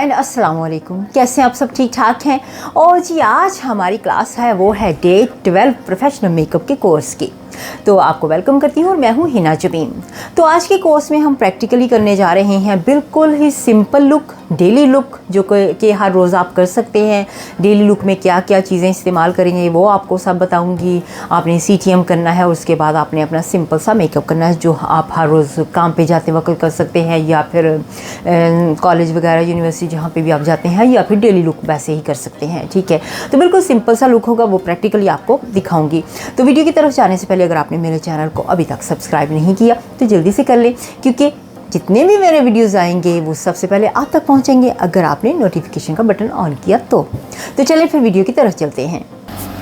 And अस्सलाम वालेकुम। कैसे हैं आप सब? ठीक ठाक हैं। और जी आज हमारी क्लास है वो है डे 12 प्रोफेशनल मेकअप के कोर्स की। तो आपको वेलकम करती हूँ और मैं हूँ हिना जबीन। तो आज के कोर्स में हम प्रैक्टिकली करने जा रहे हैं बिल्कुल ही सिंपल लुक, डेली लुक जो कि हर रोज़ आप कर सकते हैं। डेली लुक में क्या क्या चीज़ें इस्तेमाल करेंगे वो आपको सब बताऊंगी। आपने CTM करना है, उसके बाद आपने अपना सिंपल सा मेकअप करना है जो आप हर रोज़ काम पे जाते वक्त कर सकते हैं, या फिर कॉलेज वगैरह यूनिवर्सिटी जहाँ पे भी आप जाते हैं, या फिर डेली लुक वैसे ही कर सकते हैं। ठीक है, तो बिल्कुल सिंपल सा लुक होगा, वो प्रैक्टिकली आपको दिखाऊंगी। तो वीडियो की तरफ जाने से पहले अगर आपने मेरे चैनल को अभी तक सब्सक्राइब नहीं किया तो जल्दी से कर लें, क्योंकि जितने भी मेरे वीडियोस आएंगे वो सबसे पहले आप तक पहुंचेंगे अगर आपने नोटिफिकेशन का बटन ऑन किया तो चलिए फिर वीडियो की तरफ चलते हैं।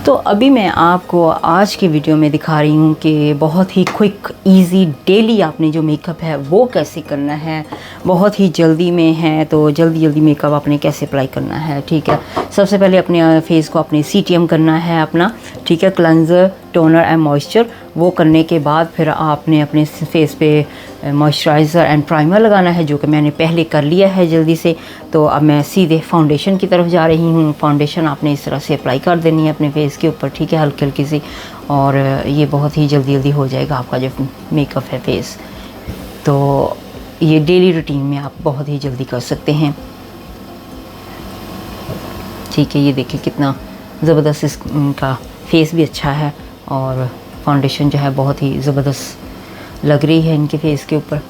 तो अभी मैं आपको आज के वीडियो में दिखा रही हूँ कि बहुत ही क्विक इजी डेली आपने जो मेकअप है वो कैसे करना है। बहुत ही जल्दी में है, तो जल्दी मेकअप आपने कैसे अप्लाई करना है। ठीक है, सबसे पहले अपने फेस को अपने CTM करना है अपना। ठीक है, क्लेंजर, टोनर एंड मॉइस्चर, वो करने के बाद फिर आपने अपने फेस पे मॉइस्चराइज़र एंड प्राइमर लगाना है, जो कि मैंने पहले कर लिया है जल्दी से। तो अब मैं सीधे फाउंडेशन की तरफ जा रही हूँ। फाउंडेशन आपने इस तरह से अप्लाई कर देनी है अपने फेस के ऊपर। ठीक है, हल्की हल्की सी, और ये बहुत ही जल्दी हो जाएगा आपका जो मेकअप है फेस। तो ये डेली रूटीन में आप बहुत ही जल्दी कर सकते हैं। ठीक है, ये देखिए कितना ज़बरदस्त इसका फेस भी अच्छा है, और फाउंडेशन जो है बहुत ही ज़बरदस्त लग रही है इनके फेस के ऊपर।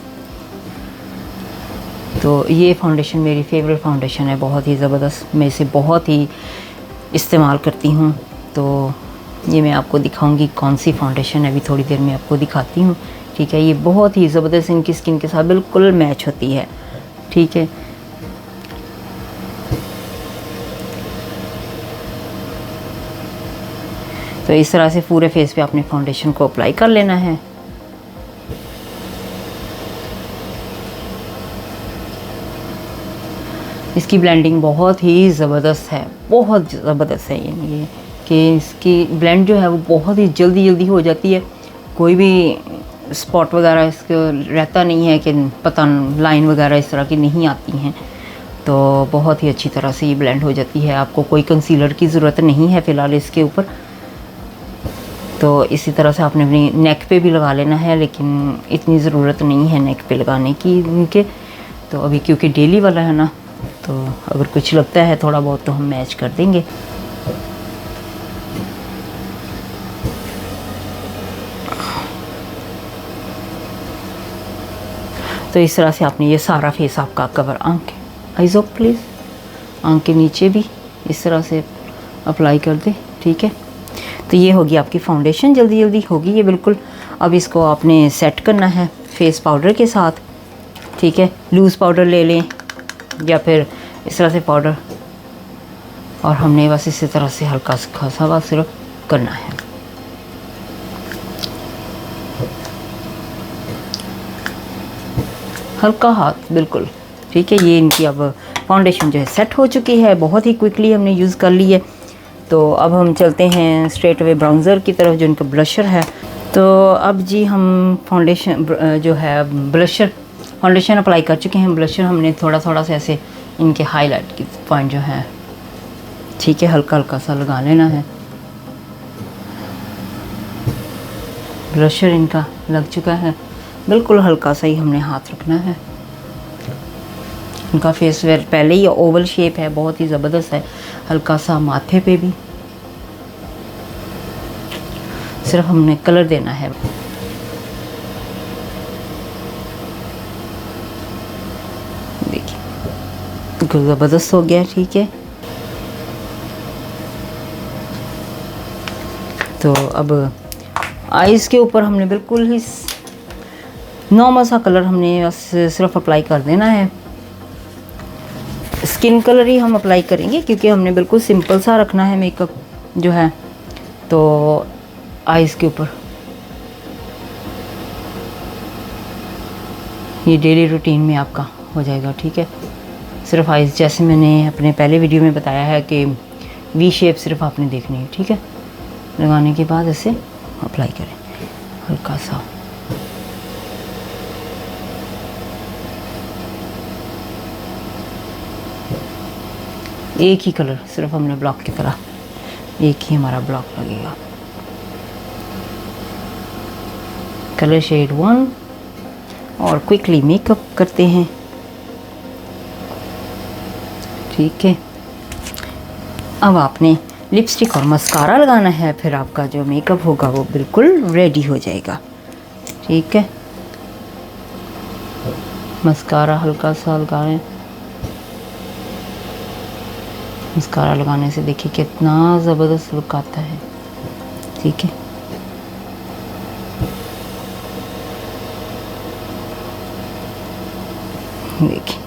तो ये फाउंडेशन मेरी फेवरेट फाउंडेशन है, बहुत ही ज़बरदस्त। मैं इसे बहुत ही इस्तेमाल करती हूँ। तो ये मैं आपको दिखाऊंगी कौन सी फाउंडेशन है, अभी थोड़ी देर में आपको दिखाती हूँ। ठीक है, ये बहुत ही ज़बरदस्त इनकी स्किन के साथ बिल्कुल मैच होती है। ठीक है, तो इस तरह से पूरे फेस पे अपने फाउंडेशन को अप्लाई कर लेना है। इसकी ब्लेंडिंग बहुत ही ज़बरदस्त है, बहुत ज़बरदस्त है। ये कि इसकी ब्लेंड जो है वो बहुत ही जल्दी हो जाती है। कोई भी स्पॉट वगैरह इसको रहता नहीं है कि पता लाइन वगैरह इस तरह की नहीं आती हैं। तो बहुत ही अच्छी तरह से ये ब्लेंड हो जाती है। आपको कोई कंसीलर की ज़रूरत नहीं है फ़िलहाल इसके ऊपर। तो इसी तरह से आपने अपनी नेक पे भी लगा लेना है, लेकिन इतनी ज़रूरत नहीं है नेक पे लगाने की इनके। तो अभी क्योंकि डेली वाला है ना, तो अगर कुछ लगता है थोड़ा बहुत तो हम मैच कर देंगे। तो इस तरह से आपने ये सारा फेस आपका कवर, आंखें आइज़ ऑफ प्लीज़, आंख के नीचे भी इस तरह से अप्लाई कर दे। ठीक है, तो ये होगी आपकी फाउंडेशन, जल्दी होगी ये बिल्कुल। अब इसको आपने सेट करना है फेस पाउडर के साथ। ठीक है, लूज़ पाउडर ले लें या फिर इस तरह से पाउडर, और हमने बस इसी तरह से हल्का सा बस सिर्फ करना है। हल्का हाथ बिल्कुल। ठीक है, ये इनकी अब फाउंडेशन जो है सेट हो चुकी है, बहुत ही क्विकली हमने यूज़ कर ली है। तो अब हम चलते हैं स्ट्रेट अवे ब्राउज़र की तरफ, जो इनका ब्लशर है। तो अब जी हम फाउंडेशन जो है ब्लशर फाउंडेशन अप्लाई कर चुके हैं। ब्लशर हमने थोड़ा सा ऐसे इनके हाईलाइट की पॉइंट जो है, ठीक है, हल्का सा लगा लेना है। ब्लशर इनका लग चुका है, बिल्कुल हल्का सा ही हमने हाथ रखना है। इनका फेस पहले ही ओवल शेप है, बहुत ही ज़बरदस्त है। हल्का सा माथे पे भी सिर्फ हमने कलर देना है। देखिए ज़बरदस्त हो गया। ठीक है, तो अब आईज़ के ऊपर हमने बिल्कुल ही नॉर्मल सा कलर हमने बस सिर्फ अप्लाई कर देना है। स्किन कलर ही हम अप्लाई करेंगे क्योंकि हमने बिल्कुल सिंपल सा रखना है मेकअप जो है। तो आईज़ के ऊपर ये डेली रूटीन में आपका हो जाएगा। ठीक है, सिर्फ आईज़ जैसे मैंने अपने पहले वीडियो में बताया है कि V शेप सिर्फ आपने देखनी है। ठीक है, लगाने के बाद ऐसे अप्लाई करें हल्का सा। एक ही कलर, सिर्फ हमने ब्लॉक की तरह एक ही हमारा ब्लॉक लगेगा। कलर शेड 1 और क्विकली मेकअप करते हैं। ठीक है, अब आपने लिपस्टिक और मस्कारा लगाना है, फिर आपका जो मेकअप होगा वो बिल्कुल रेडी हो जाएगा। ठीक है, मस्कारा हल्का सा लगाएं। मस्कारा लगाने से देखिए कितना ज़बरदस्त लुक आता है। ठीक है, देखिए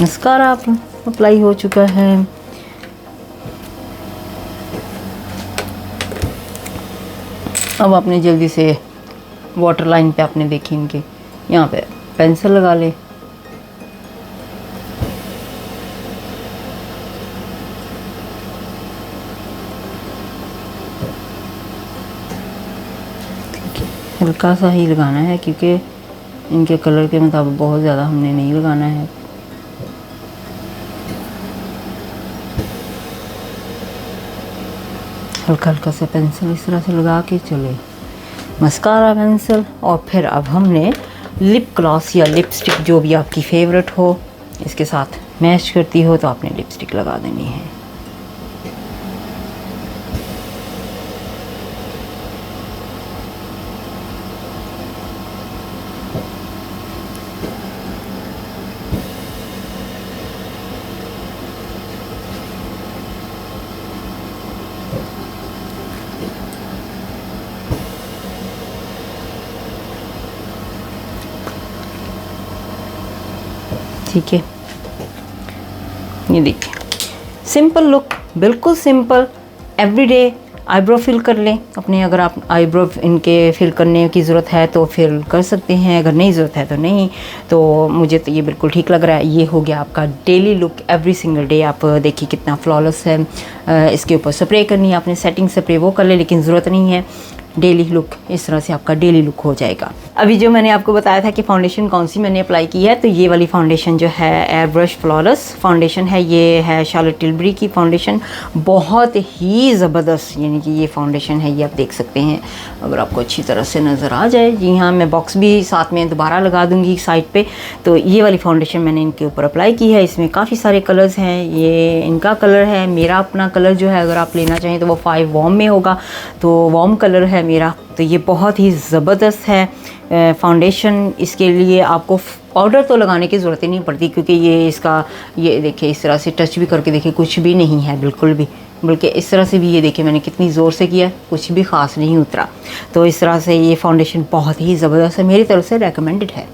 मस्कारा अप्लाई हो चुका है। अब आपने जल्दी से वाटर लाइन पे आपने देखी इनके यहाँ पे पेंसिल लगा ले। हल्का सा ही लगाना है क्योंकि इनके कलर के मुताबिक बहुत ज़्यादा हमने नहीं लगाना है। हल्का हल्का सा पेंसिल इस तरह से लगा के चले, मस्कारा पेंसिल, और फिर अब हमने लिप ग्लॉस या लिपस्टिक जो भी आपकी फेवरेट हो इसके साथ मैच करती हो तो आपने लिपस्टिक लगा देनी है। ठीक है, ये देखिए सिंपल लुक, बिल्कुल सिंपल। एवरीडे आईब्रो फिल कर लें अपने, अगर आप आईब्रो इनके फिल करने की ज़रूरत है तो फिल कर सकते हैं, अगर नहीं ज़रूरत है तो नहीं। तो मुझे तो ये बिल्कुल ठीक लग रहा है। ये हो गया आपका daily look every single day. आप देखिए कितना फ्लॉलेस है। इसके ऊपर स्प्रे करनी है आपने, सेटिंग स्प्रे वो कर ले, लेकिन ज़रूरत नहीं है। डेली लुक इस तरह से आपका डेली लुक हो जाएगा। अभी जो मैंने आपको बताया था कि फाउंडेशन कौन सी मैंने अप्लाई की है, तो ये वाली फाउंडेशन जो है एयर ब्रश फ्लॉलेस फाउंडेशन है। ये है शार्लोट टिलबरी की फाउंडेशन, बहुत ही ज़बरदस्त यानी कि ये फाउंडेशन है। ये आप देख सकते हैं अगर आपको अच्छी तरह से नज़र आ जाए। जी हाँ, मैं बॉक्स भी साथ में दोबारा लगा दूँगी साइड पे। तो ये वाली फाउंडेशन मैंने इनके ऊपर अप्लाई की है। इसमें काफ़ी सारे कलर्स हैं। ये इनका कलर है, मेरा अपना कलर जो है अगर आप लेना चाहें तो वो 5 वॉर्म में होगा, तो वॉर्म कलर है मेरा। तो ये बहुत ही ज़बरदस्त है फाउंडेशन। इसके लिए आपको पाउडर तो लगाने की ज़रूरत ही नहीं पड़ती क्योंकि ये इसका ये देखिए इस तरह से टच भी करके देखिए कुछ भी नहीं है बिल्कुल भी, बल्कि इस तरह से भी ये देखिए मैंने कितनी ज़ोर से किया, कुछ भी ख़ास नहीं उतरा। तो इस तरह से ये फाउंडेशन बहुत ही ज़बरदस्त है, मेरी तरफ से रेकमेंडेड है।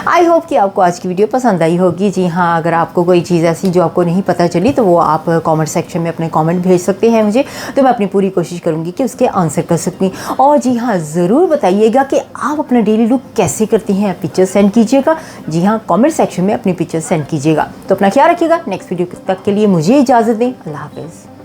आई होप कि आपको आज की वीडियो पसंद आई होगी। जी हाँ, अगर आपको कोई चीज़ ऐसी जो आपको नहीं पता चली तो वो आप कमेंट सेक्शन में अपने कमेंट भेज सकते हैं मुझे, तो मैं अपनी पूरी कोशिश करूँगी कि उसके आंसर कर सकूँ। और जी हाँ, ज़रूर बताइएगा कि आप अपना डेली लुक कैसे करती हैं, पिक्चर सेंड कीजिएगा। जी हाँ, कमेंट सेक्शन में अपनी पिक्चर सेंड कीजिएगा। तो अपना ख्याल रखिएगा। नेक्स्ट वीडियो तक के लिए मुझे इजाज़त दें। अल्लाह हाफ़िज़।